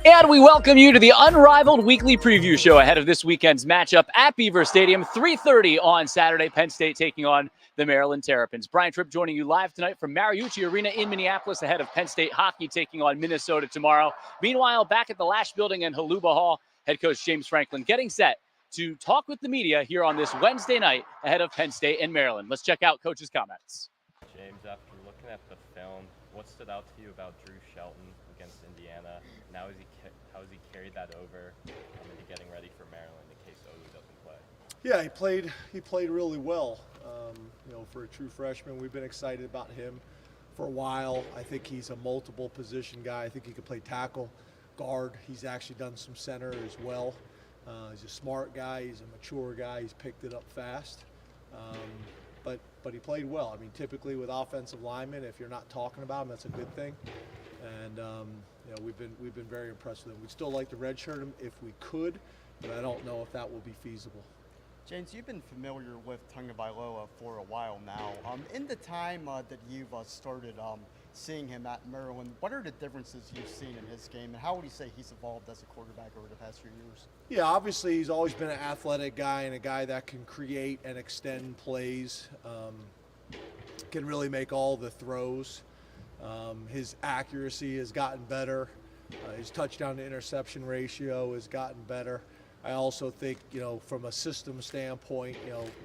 And we welcome you to the Unrivaled Weekly Preview Show ahead of this weekend's matchup at Beaver Stadium, 3:30 on Saturday. Penn State taking on the Maryland Terrapins. Brian Tripp joining you live tonight from Mariucci Arena in Minneapolis ahead of Penn State hockey taking on Minnesota tomorrow. Meanwhile, back at the Lasch Building in Haluba Hall, head coach James Franklin getting set to talk with the media here on this Wednesday night ahead of Penn State and Maryland. Let's check out Coach's comments. James, after looking at the film, what stood out to you about Drew Shelton against Indiana? How has he carried that over into getting ready for Maryland in case Olu doesn't play? Yeah, he played really well. For a true freshman, we've been excited about him for a while. I think he's a multiple position guy. I think he could play tackle, guard. He's actually done some center as well. He's a smart guy. He's a mature guy. He's picked it up fast. But he played well. I mean, typically with offensive linemen, if you're not talking about him, that's a good thing. And we've been very impressed with him. We'd still like to redshirt him if we could, but I don't know if that will be feasible. James, you've been familiar with Tagovailoa for a while now. In the time that you've started seeing him at Maryland, what are the differences you've seen in his game, and how would you say he's evolved as a quarterback over the past few years? Yeah, obviously he's always been an athletic guy and a guy that can create and extend plays, can really make all the throws. His accuracy has gotten better. His touchdown to interception ratio has gotten better. I also think, from a system standpoint,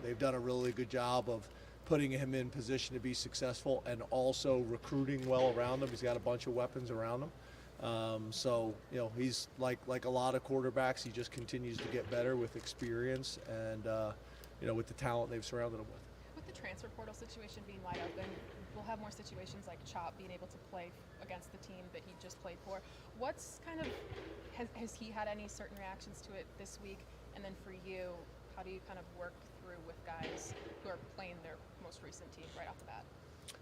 they've done a really good job of putting him in position to be successful and also recruiting well around him. He's got a bunch of weapons around him. He's like a lot of quarterbacks. He just continues to get better with experience and, with the talent they've surrounded him with. With the transfer portal situation being wide open, we'll have more situations like Chop being able to play against the team that he just played for. What's has he had any certain reactions to it this week? And then for you, how do you kind of work through with guys who are playing their most recent team right off the bat?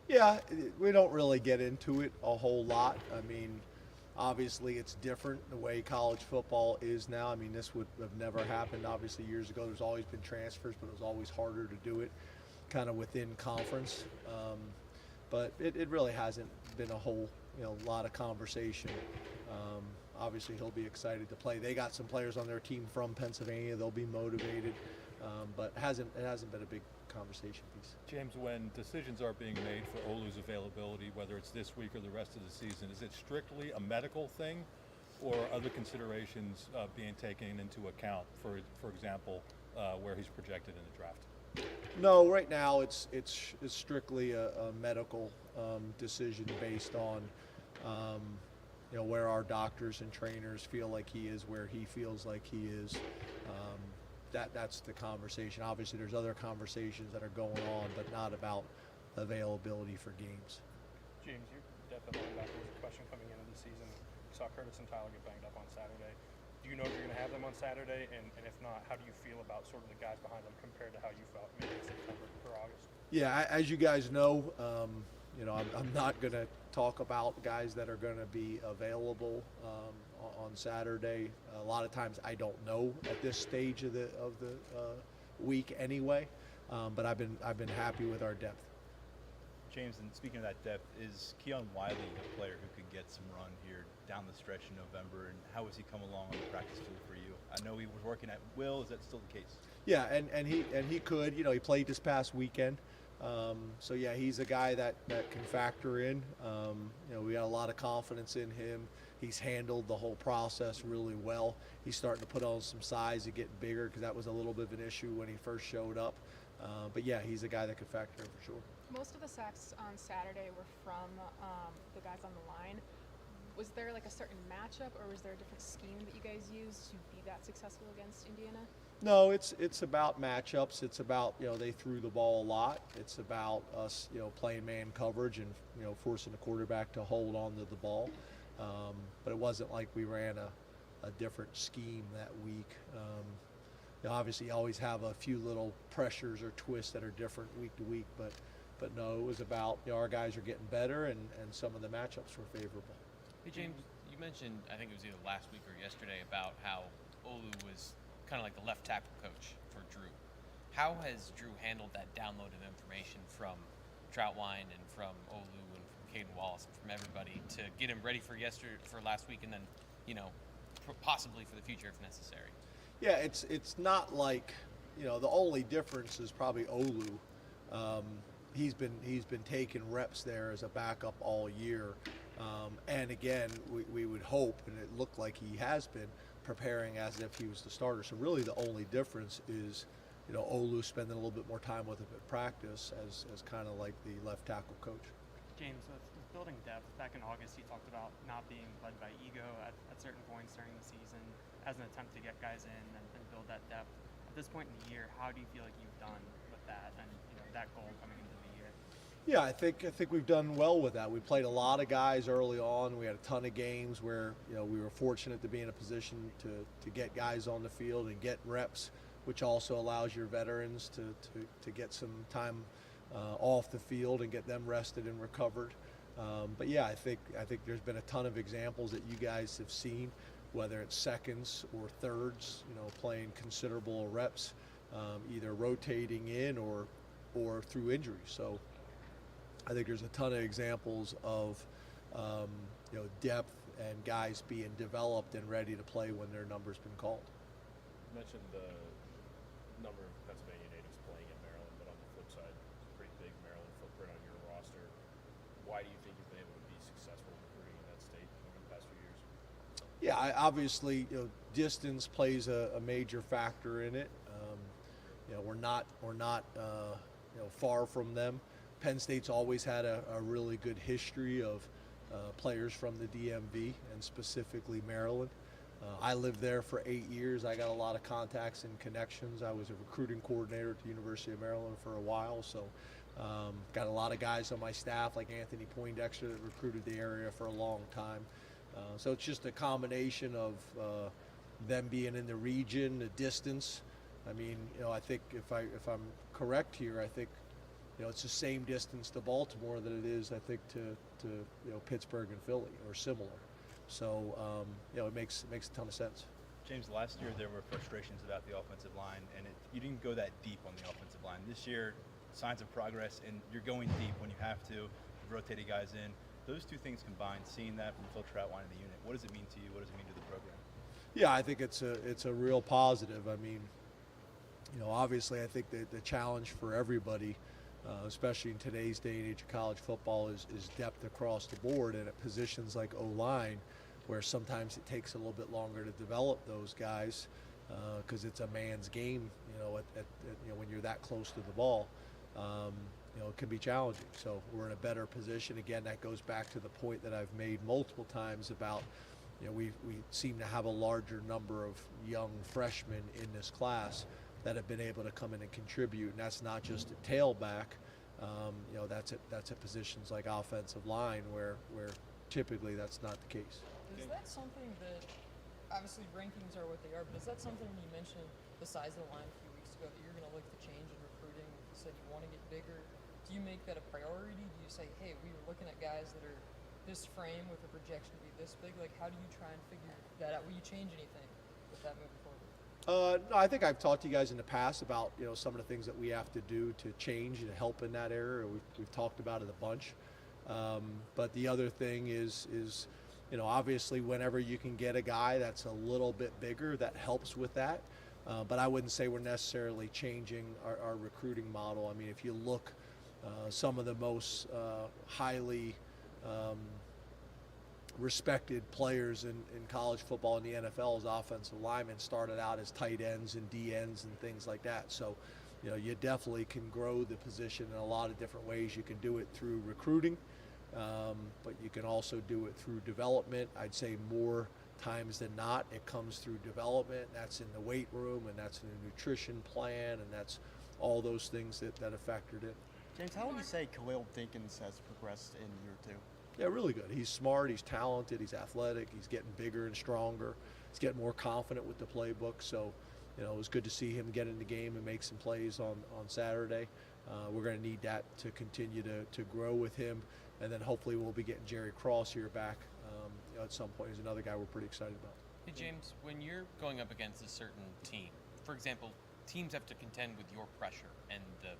Yeah, we don't really get into it a whole lot. I mean, obviously it's different the way college football is now. I mean, this would have never happened obviously years ago. There's always been transfers, but it was always harder to do it kind of within conference. But it really hasn't been a whole lot of conversation. Obviously he'll be excited to play. They got some players on their team from Pennsylvania. They'll be motivated, but it hasn't been a big conversation piece. James, when decisions are being made for Olu's availability, whether it's this week or the rest of the season, is it strictly a medical thing, or are other considerations being taken into account? For example, where he's projected in the draft. No, right now it's strictly a medical decision based on where our doctors and trainers feel like he is, where he feels like he is. That's the conversation. Obviously, there's other conversations that are going on, but not about availability for games. James, your depth at linebacker was a question coming into the season. We saw Curtis and Tyler get banged up on Saturday. Do you know if you're going to have them on Saturday? And if not, how do you feel about sort of the guys behind them compared to how you felt maybe in September or August? Yeah, as you guys know, I'm not going to talk about guys that are going to be available on Saturday. A lot of times I don't know at this stage of the week anyway, but I've been happy with our depth. James, and speaking of that depth, is Keon Wiley a player who could get some run here down the stretch in November, and how has he come along on the practice field for you? I know he was working at will. Is that still the case? Yeah, and he could. He played this past weekend. So yeah, he's a guy that can factor in. We got a lot of confidence in him. He's handled the whole process really well. He's starting to put on some size and getting bigger because that was a little bit of an issue when he first showed up. But yeah, he's a guy that could factor in for sure. Most of the sacks on Saturday were from the guys on the line. Was there like a certain matchup, or was there a different scheme that you guys used to be that successful against Indiana? No, it's about matchups. It's about they threw the ball a lot. It's about us playing man coverage and forcing the quarterback to hold on to the ball. But it wasn't like we ran a different scheme that week. Obviously, you always have a few little pressures or twists that are different week to week, but no, it was about our guys are getting better and some of the matchups were favorable. Hey James, you mentioned, I think it was either last week or yesterday, about how Olu was kind of like the left tackle coach for Drew. How has Drew handled that download of information from Troutwine and from Olu and from Caden Wallace and from everybody to get him ready for last week, and then possibly for the future if necessary. Yeah, it's not like, the only difference is probably Olu. He's been taking reps there as a backup all year, and again, we would hope, and it looked like he has been preparing as if he was the starter. So really, the only difference is, Olu spending a little bit more time with him at practice as kind of like the left tackle coach. James, with building depth, back in August, you talked about not being led by ego at certain points during the season as an attempt to get guys in and build that depth. At this point in the year, how do you feel like you've done with that and that goal coming into the year? Yeah, I think we've done well with that. We played a lot of guys early on. We had a ton of games where we were fortunate to be in a position to get guys on the field and get reps, which also allows your veterans to get some time off the field and get them rested and recovered. But yeah, I think there's been a ton of examples that you guys have seen, whether it's seconds or thirds, playing considerable reps, either rotating in or through injury. So I think there's a ton of examples of depth and guys being developed and ready to play when their number's been called. You mentioned the number of Pennsylvania natives playing in Maryland, but on the flip side, pretty big Maryland footprint on your roster. Why do you think you've been able to be successful recruiting in that state over the past few years? Yeah, obviously, distance plays a major factor in it. We're not far from them. Penn State's always had a really good history of players from the DMV and specifically Maryland. I lived there for 8 years. I got a lot of contacts and connections. I was a recruiting coordinator at the University of Maryland for a while, so got a lot of guys on my staff like Anthony Poindexter that recruited the area for a long time. So it's just a combination of them being in the region, the distance. I mean, I think if I'm correct here, I think it's the same distance to Baltimore that it is, I think, to Pittsburgh and Philly, or similar. So it makes a ton of sense. James, last year there were frustrations about the offensive line, and you didn't go that deep on the offensive line. This year, signs of progress, and you're going deep when you have to. You've rotated guys in. Those two things combined, seeing that from filter outline of the unit, what does it mean to you? What does it mean to the program? Yeah, I think it's a real positive. I mean, obviously, I think the challenge for everybody, especially in today's day and age of college football, is depth across the board, and at positions like O-line, where sometimes it takes a little bit longer to develop those guys because it's a man's game. When you're that close to the ball, it can be challenging. So we're in a better position. Again, that goes back to the point that I've made multiple times about, we seem to have a larger number of young freshmen in this class that have been able to come in and contribute, and that's not just a tailback. That's at positions like offensive line where typically that's not the case. Is that something that, obviously rankings are what they are, but is that something you mentioned the size of the line a few weeks ago that you're going to look to change in recruiting? You said you want to get bigger. Do you make that a priority? Do you say, hey, we were looking at guys that are this frame with a projection to be this big? Like, how do you try and figure that out? Will you change anything with that moving forward? No, I think I've talked to you guys in the past about some of the things that we have to do to change and help in that area. We've talked about it a bunch. But the other thing is obviously whenever you can get a guy that's a little bit bigger, that helps with that. But I wouldn't say we're necessarily changing our recruiting model. I mean, if you look, some of the most highly respected players in college football in the NFL as offensive linemen started out as tight ends and D ends and things like that. So, you definitely can grow the position in a lot of different ways. You can do it through recruiting, but you can also do it through development. I'd say more times than not, it comes through development. That's in the weight room, and that's in the nutrition plan, and that's all those things that have factored in. James, how would you say Khalil Dinkins has progressed in year two? Yeah, really good. He's smart, he's talented, he's athletic, he's getting bigger and stronger. He's getting more confident with the playbook. So, it was good to see him get in the game and make some plays on Saturday. We're going to need that to continue to grow with him. And then hopefully we'll be getting Jerry Cross here back at some point. He's another guy we're pretty excited about. Hey, James, when you're going up against a certain team, for example, teams have to contend with your pressure and the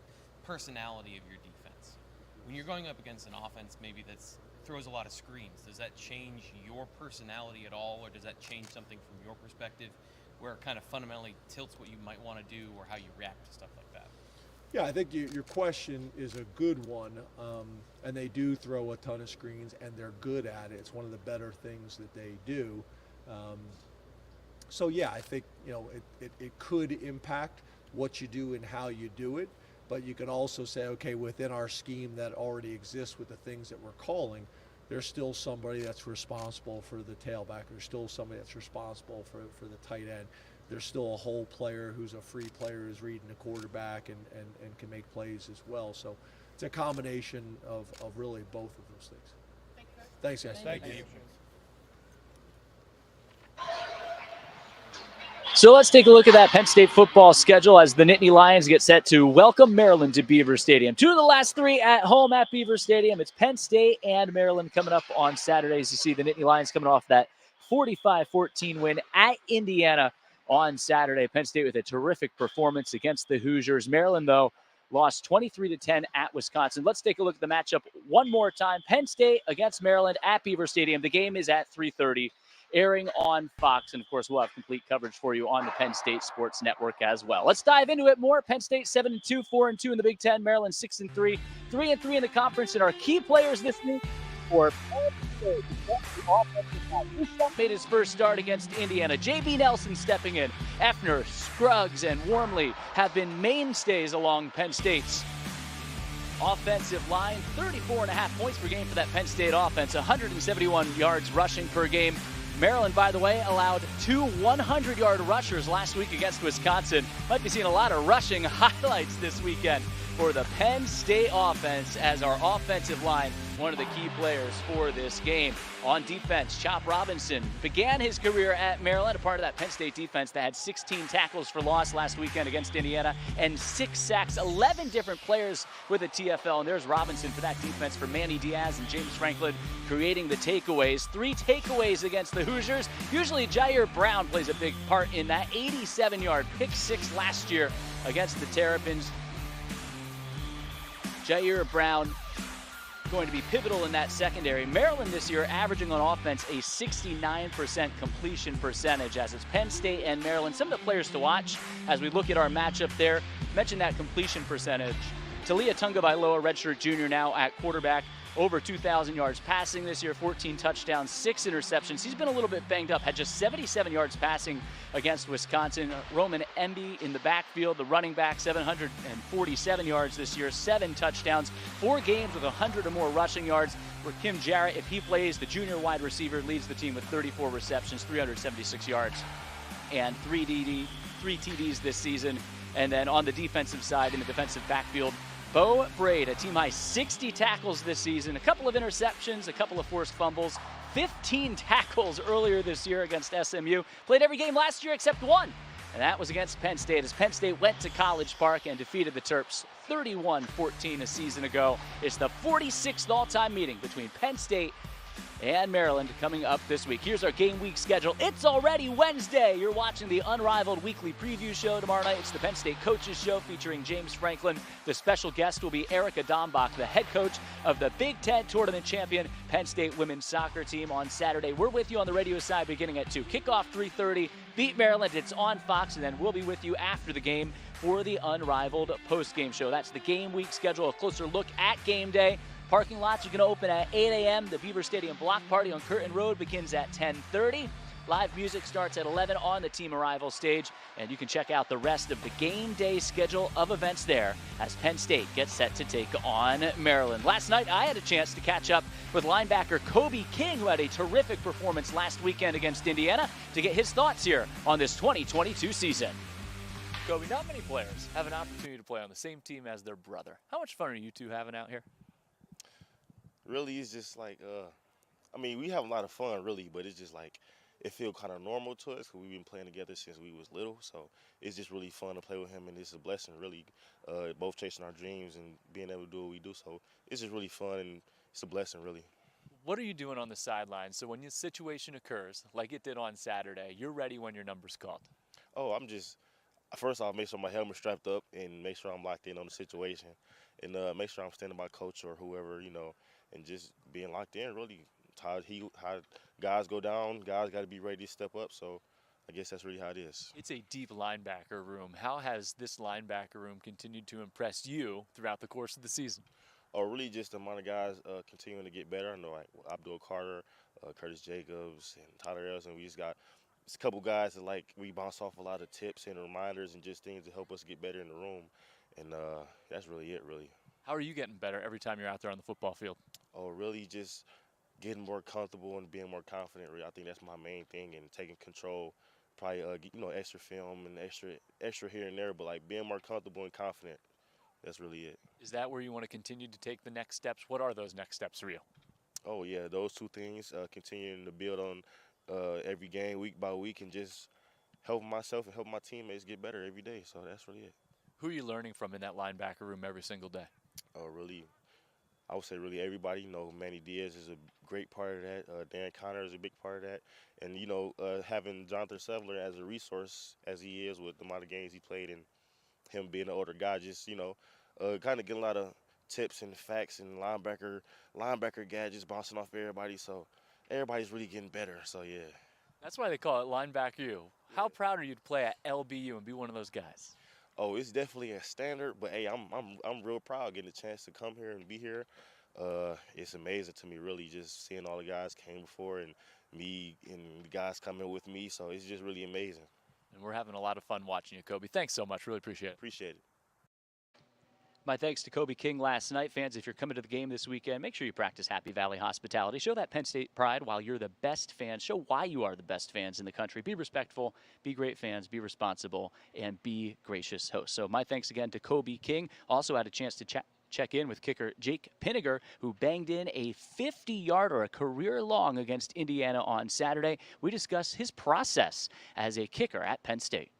personality of your defense. When you're going up against an offense maybe that's throws a lot of screens. Does that change your personality at all, or does that change something from your perspective where it kind of fundamentally tilts what you might want to do or how you react to stuff like that? Yeah, I think your question is a good one, and they do throw a ton of screens, and they're good at it. It's one of the better things that they do. So yeah, I think it could impact what you do and how you do it, but you could also say, okay, within our scheme that already exists with the things that we're calling, there's still somebody that's responsible for the tailback. There's still somebody that's responsible for the tight end. There's still a whole player who's a free player who's reading the quarterback and can make plays as well. So it's a combination of really both of those things. Thanks, guys. Thank you. So let's take a look at that Penn State football schedule as the Nittany Lions get set to welcome Maryland to Beaver Stadium. 2 of the last 3 at home at Beaver Stadium. It's Penn State and Maryland coming up on Saturdays. You see the Nittany Lions coming off that 45-14 win at Indiana on Saturday. Penn State with a terrific performance against the Hoosiers. Maryland, though, lost 23-10 at Wisconsin. Let's take a look at the matchup one more time. Penn State against Maryland at Beaver Stadium. The game is at 3:30. Airing on Fox, and of course we'll have complete coverage for you on the Penn State Sports Network as well. Let's dive into it more. Penn State 7-2, 4-2 in the Big Ten. Maryland 6-3, 3-3 in the conference. And our key players this week for Penn State, made his first start against Indiana. J.B. Nelson stepping in. Effner, Scruggs, and Wormley have been mainstays along Penn State's offensive line. 34.5 points per game for that Penn State offense. 171 yards rushing per game. Maryland, by the way, allowed 2 100-yard rushers last week against Wisconsin. Might be seeing a lot of rushing highlights this weekend for the Penn State offense as our offensive line, one of the key players for this game. On defense, Chop Robinson began his career at Maryland, a part of that Penn State defense that had 16 tackles for loss last weekend against Indiana and 6 sacks, 11 different players with a TFL. And there's Robinson for that defense for Manny Diaz and James Franklin creating the takeaways. 3 takeaways against the Hoosiers. Usually Jair Brown plays a big part in that. 87-yard pick 6 last year against the Terrapins. Jair Brown going to be pivotal in that secondary. Maryland this year averaging on offense a 69% completion percentage as it's Penn State and Maryland. Some of the players to watch as we look at our matchup there. Mention that completion percentage. Talia Tungavailoa, redshirt junior now at quarterback. Over 2,000 yards passing this year, 14 touchdowns, 6 interceptions. He's been a little bit banged up, had just 77 yards passing against Wisconsin. Roman Emby in the backfield, the running back, 747 yards this year, 7 touchdowns, 4 games with 100 or more rushing yards. For Kim Jarrett, if he plays, the junior wide receiver leads the team with 34 receptions, 376 yards, and 3 TDs this season. And then on the defensive side, in the defensive backfield, Bo Braid, a team-high 60 tackles this season, a couple of interceptions, a couple of forced fumbles, 15 tackles earlier this year against SMU. Played every game last year except one, and that was against Penn State as Penn State went to College Park and defeated the Terps 31-14 a season ago. It's the 46th all-time meeting between Penn State and Maryland coming up this week. Here's our game week schedule. It's already Wednesday. You're watching the Unrivaled weekly preview show. Tomorrow night, it's the Penn State Coaches Show featuring James Franklin. The special guest will be Erica Dombach, the head coach of the Big Ten tournament champion Penn State women's soccer team. On Saturday, we're with you on the radio side beginning at 2. Kickoff 3:30. Beat Maryland. It's on Fox, and then we'll be with you after the game for the Unrivaled post-game show. That's the game week schedule. A closer look at game day. Parking lots are going to open at 8 a.m. The Beaver Stadium block party on Curtin Road begins at 10:30. Live music starts at 11 on the Team Arrival stage. And you can check out the rest of the game day schedule of events there as Penn State gets set to take on Maryland. Last night, I had a chance to catch up with linebacker Kobe King, who had a terrific performance last weekend against Indiana, to get his thoughts here on this 2022 season. Kobe, not many players have an opportunity to play on the same team as their brother. How much fun are you two having out here? Really, it's just like, I mean, we have a lot of fun, really, but it's just like, it feels kind of normal to us because we've been playing together since we was little. So it's just really fun to play with him, and it's a blessing, really, both chasing our dreams and being able to do what we do. So it's just really fun, and it's a blessing, really. What are you doing on the sidelines? So when your situation occurs, like it did on Saturday, you're ready when your number's called. Oh, I'm just, first off, make sure my helmet's strapped up and make sure I'm locked in on the situation, and make sure I'm standing by coach or whoever, you know, and just being locked in. Really, how guys go down, guys got to be ready to step up. So I guess that's really how it is. It's a deep linebacker room. How has this linebacker room continued to impress you throughout the course of the season? Oh, really just the amount of guys continuing to get better. I know like Abdul Carter, Curtis Jacobs, and Tyler Ellis, and we just got a couple guys that like we bounce off a lot of tips and reminders and just things to help us get better in the room. And that's really it, really. How are you getting better every time you're out there on the football field? Oh, really just getting more comfortable and being more confident. Really, I think that's my main thing, and taking control. Probably, extra film and extra here and there, but like being more comfortable and confident. That's really it. Is that where you want to continue to take the next steps? What are those next steps for you? Oh yeah, those two things. Continuing to build on every game, week by week, and just helping myself and helping my teammates get better every day. So that's really it. Who are you learning from in that linebacker room every single day? Really, I would say really everybody. Manny Diaz is a great part of that. Dan Connor is a big part of that. And, having Jonathan Sevler as a resource as he is with the amount of games he played and him being an older guy, just, kind of getting a lot of tips and facts and linebacker gadgets bouncing off everybody. So everybody's really getting better. So, yeah. That's why they call it Linebacker U. How proud are you to play at LBU and be one of those guys? Oh, it's definitely a standard, but hey, I'm real proud getting the chance to come here and be here. It's amazing to me, really, just seeing all the guys came before and me and the guys coming with me. So it's just really amazing. And we're having a lot of fun watching you, Kobe. Thanks so much. Really appreciate it. Appreciate it. My thanks to Kobe King last night. Fans, if you're coming to the game this weekend, make sure you practice Happy Valley hospitality. Show that Penn State pride while you're the best fans. Show why you are the best fans in the country. Be respectful, be great fans, be responsible, and be gracious hosts. So my thanks again to Kobe King. Also had a chance to check in with kicker Jake Pinniger, who banged in a 50-yarder, a career long against Indiana on Saturday. We discussed his process as a kicker at Penn State.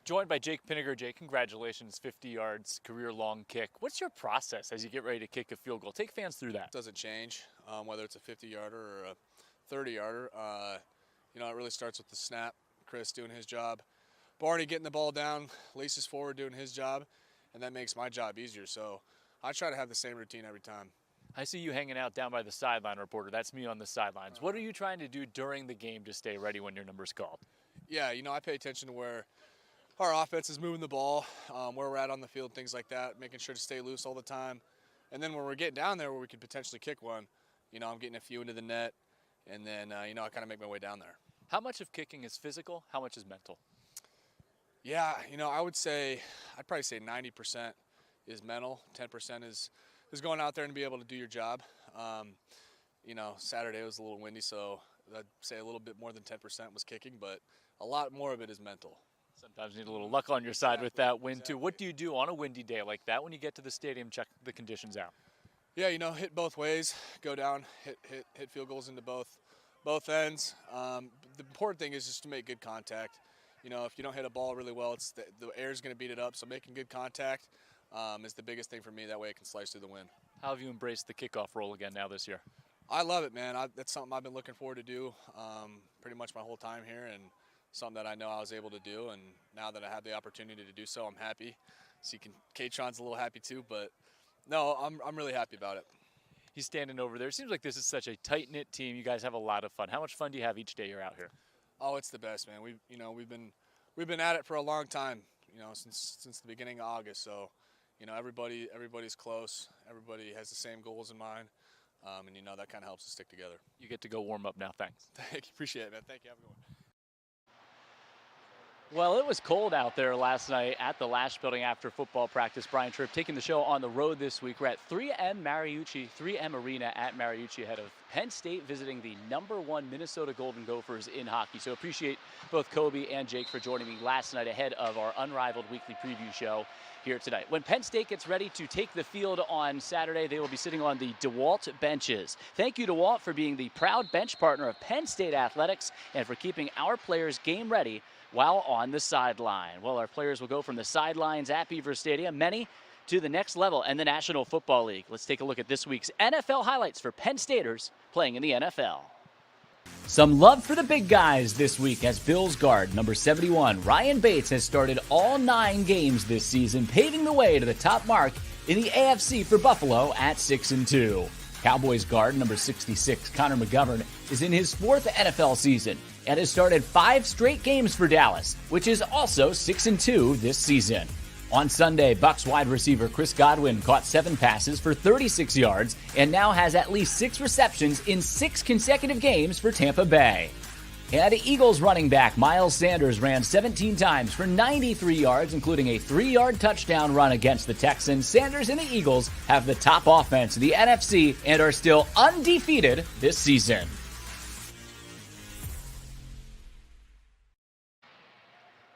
Joined by Jake Pinniger. Jake, congratulations, 50 yards, career-long kick. What's your process as you get ready to kick a field goal? Take fans through that. Doesn't change, whether it's a 50-yarder or a 30-yarder. It really starts with the snap, Chris doing his job, Barney getting the ball down, laces forward doing his job, and that makes my job easier. So I try to have the same routine every time. I see you hanging out down by the sideline, reporter. That's me on the sidelines. What are you trying to do during the game to stay ready when your number's called? Yeah, I pay attention to where our offense is moving the ball, where we're at on the field, things like that, making sure to stay loose all the time. And then when we're getting down there where we could potentially kick one, I'm getting a few into the net, and then, I kind of make my way down there. How much of kicking is physical? How much is mental? Yeah, I'd probably say 90% is mental, 10% is going out there and be able to do your job. Saturday was a little windy, so I'd say a little bit more than 10% was kicking, but a lot more of it is mental. Sometimes you need a little luck on your side with that wind, too. What do you do on a windy day like that when you get to the stadium, check the conditions out? Yeah, hit both ways, go down, hit field goals into both ends. The important thing is just to make good contact. If you don't hit a ball really well, the air's going to beat it up, so making good contact is the biggest thing for me. That way it can slice through the wind. How have you embraced the kickoff role again now this year? I love it, man. That's something I've been looking forward to do pretty much my whole time here, and something that I know I was able to do, and now that I have the opportunity to do so, I'm happy. K-Tron's a little happy too, but no, I'm really happy about it. He's standing over there. It seems like this is such a tight-knit team. You guys have a lot of fun. How much fun do you have each day you're out here? Oh, it's the best, man. We've been at it for a long time, since the beginning of August. So, everybody's close. Everybody has the same goals in mind, and that kind of helps us stick together. You get to go warm up now. Thanks. Thank you. Appreciate it, man. Thank you. Have a good one. Well, it was cold out there last night at the Lasch Building after football practice. Brian Tripp taking the show on the road this week. We're at 3M Arena at Mariucci ahead of Penn State visiting the #1 Minnesota Golden Gophers in hockey. So appreciate both Kobe and Jake for joining me last night ahead of our Unrivaled weekly preview show here tonight. When Penn State gets ready to take the field on Saturday, they will be sitting on the DeWalt benches. Thank you, DeWalt, for being the proud bench partner of Penn State Athletics and for keeping our players game ready while on the sideline. Well, our players will go from the sidelines at Beaver Stadium, many to the next level in the National Football League. Let's take a look at this week's NFL highlights for Penn Staters playing in the NFL. Some love for the big guys this week as Bills guard number 71, Ryan Bates, has started all 9 games this season, paving the way to the top mark in the AFC for Buffalo at 6-2. Cowboys guard number 66, Connor McGovern, is in his 4th NFL season and has started 5 straight games for Dallas, which is also 6-2 this season. On Sunday, Bucs wide receiver Chris Godwin caught 7 passes for 36 yards and now has at least 6 receptions in 6 consecutive games for Tampa Bay. And Eagles running back Miles Sanders ran 17 times for 93 yards, including a 3-yard touchdown run against the Texans. Sanders and the Eagles have the top offense in the NFC and are still undefeated this season.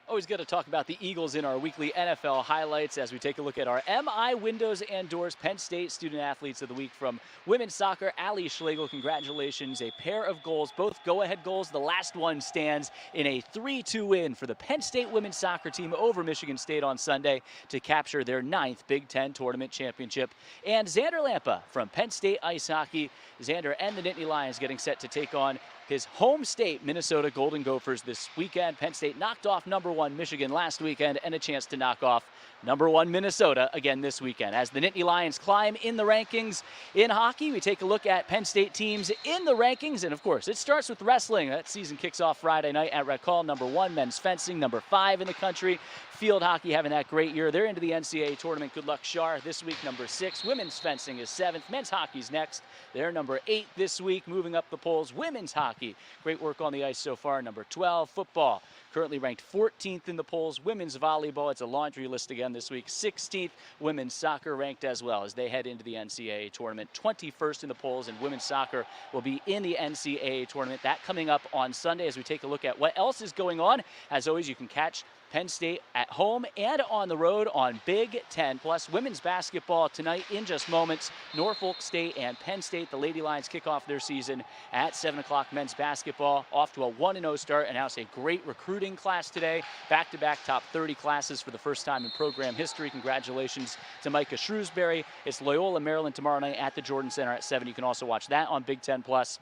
Always good to talk about the Eagles in our weekly NFL highlights as we take a look at our MI Windows and Doors Penn State Student Athletes of the Week. From women's soccer, Allie Schlegel, congratulations. A pair of goals, both go-ahead goals. The last one stands in a 3-2 win for the Penn State women's soccer team over Michigan State on Sunday to capture their 9th Big Ten Tournament Championship. And Xander Lampa from Penn State Ice Hockey. Xander and the Nittany Lions getting set to take on his home state, Minnesota Golden Gophers, this weekend. Penn State knocked off #1 Michigan last weekend and a chance to knock off #1 Minnesota again this weekend. As the Nittany Lions climb in the rankings in hockey, we take a look at Penn State teams in the rankings. And of course, it starts with wrestling. That season kicks off Friday night at Rec Hall. #1 men's fencing, #5 in the country. Field hockey having that great year. They're into the NCAA tournament. Good luck, Shar. This week, #6. Women's fencing is 7th. Men's hockey's next. They're #8 this week, moving up the polls. Women's hockey, great work on the ice so far, #12. Football, currently ranked 14th in the polls. Women's volleyball, it's a laundry list again this week, 16th. Women's soccer ranked as well as they head into the NCAA tournament. 21st in the polls, and women's soccer will be in the NCAA tournament. That coming up on Sunday as we take a look at what else is going on. As always, you can catch Penn State at home and on the road on Big Ten. Plus, women's basketball tonight in just moments. Norfolk State and Penn State, the Lady Lions, kick off their season at 7 o'clock. Men's basketball off to a 1-0 start. Announced a great recruiting class today. Back-to-back top 30 classes for the first time in program history. Congratulations to Micah Shrewsbury. It's Loyola, Maryland tomorrow night at the Jordan Center at 7. You can also watch that on Big Ten Plus.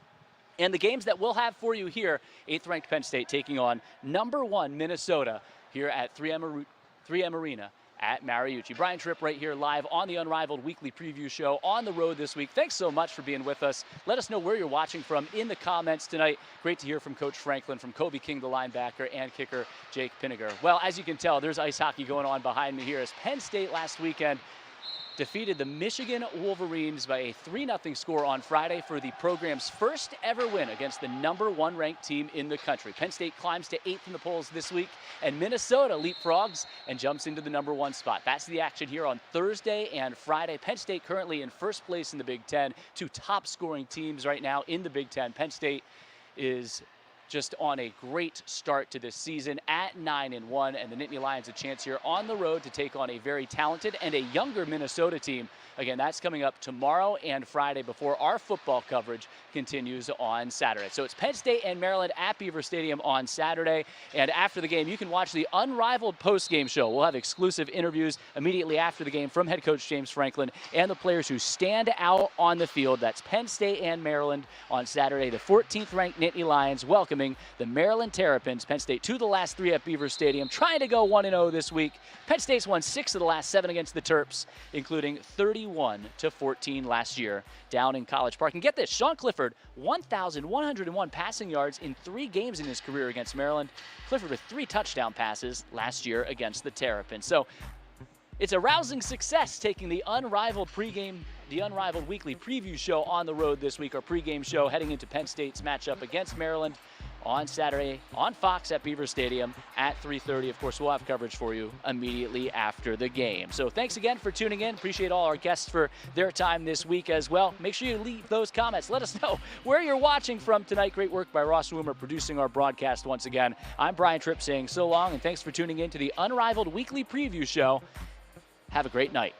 And the games that we'll have for you here, 8th-ranked Penn State taking on #1 Minnesota here at 3M Arena at Mariucci. Brian Tripp right here live on the Unrivaled Weekly Preview Show on the road this week. Thanks so much for being with us. Let us know where you're watching from in the comments tonight. Great to hear from Coach Franklin, from Kobe King, the linebacker, and kicker Jake Pinniger. Well, as you can tell, there's ice hockey going on behind me here as Penn State last weekend defeated the Michigan Wolverines by a 3-0 score on Friday for the program's first ever win against the #1 ranked team in the country. Penn State climbs to 8th in the polls this week, and Minnesota leapfrogs and jumps into the #1 spot. That's the action here on Thursday and Friday. Penn State currently in first place in the Big Ten, 2 top scoring teams right now in the Big Ten. Penn State is just on a great start to this season at 9-1, and the Nittany Lions a chance here on the road to take on a very talented and a younger Minnesota team. Again, that's coming up tomorrow and Friday before our football coverage continues on Saturday. So it's Penn State and Maryland at Beaver Stadium on Saturday, and after the game, you can watch the Unrivaled post-game show. We'll have exclusive interviews immediately after the game from head coach James Franklin and the players who stand out on the field. That's Penn State and Maryland on Saturday. The 14th-ranked Nittany Lions welcoming the Maryland Terrapins. Penn State 2 of the last 3 at Beaver Stadium, trying to go 1-0 this week. Penn State's won 6 of the last 7 against the Terps, including 31-14 last year down in College Park. And get this, Sean Clifford, 1,101 passing yards in 3 games in his career against Maryland. Clifford with 3 touchdown passes last year against the Terrapins. So it's a rousing success taking the Unrivaled Weekly Preview Show on the road this week. Our pregame show heading into Penn State's matchup against Maryland on Saturday on Fox at Beaver Stadium at 3:30. Of course, we'll have coverage for you immediately after the game. So thanks again for tuning in. Appreciate all our guests for their time this week as well. Make sure you leave those comments. Let us know where you're watching from tonight. Great work by Ross Woomer producing our broadcast once again. I'm Brian Tripp saying so long, and thanks for tuning in to the Unrivaled Weekly Preview Show. Have a great night.